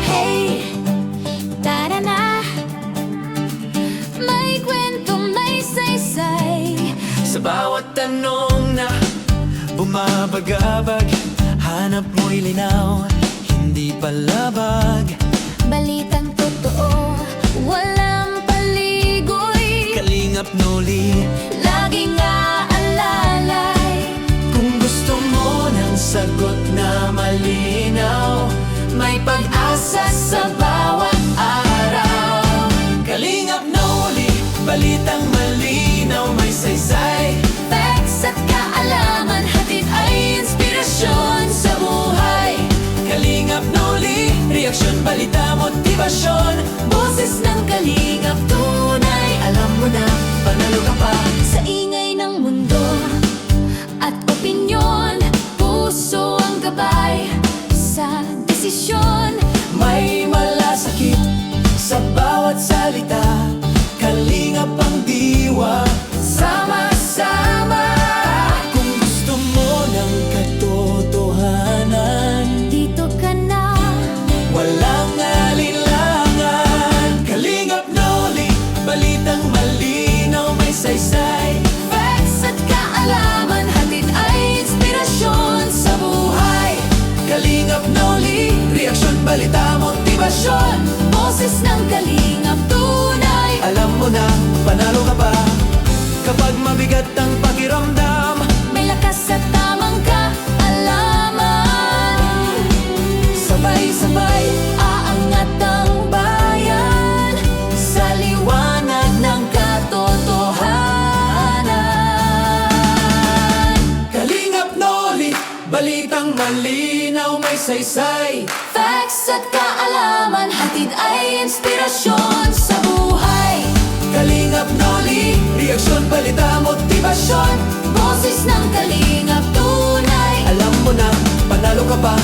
Hey, tara na. May kwento, may saysay. Sa bawat tanong na bumabagabag, hanap mo'y linaw, hindi palabag. Balitang totoo, walang paligoy. Kalingap Noli, Laging aalalay. kung gusto mo ng sagot na malinaw, may pag-asa sa bawat araw. Kalingap Noli, balitang malinaw, may saysay. Facts at kaalaman, hatid ay inspirasyon sa buhay. Kalingap Noli, reaksyon, balita, motibasyon. Boses ng kalingap, tunay. Alam mo na, panalo ka pa. Sa ingay ng mundo at opinyon, puso ang gabay sa desisyon. May malasakit sa bawat salita, kalingap ang diwa, sama-sama. Kung gusto mo ng katotohanan, Dito ka na. walang alinlangan. Kalingap Noli, balitang malinaw, may saysay. Facts at kaalaman, hatid ay inspirasyon sa buhay. Kalingap Noli, reaksyon, balita, motibasyon. Boses ng kalingap, tunay. Alam mo na, panalo ka pa. Kapag mabigat ang pakiramdam, May lakas at tamang kaalaman. Sabay-sabay, aangat ang bayan sa liwanag ng katotohanan. Kalingap Noli, balitang malinaw, may saysay. Facts at kaalaman, hatid ay inspirasyon sa buhay. Kalingap Noli, reaksyon, balita, motibasyon. Boses ng kalingap, tunay. Alam mo na, panalo ka pa.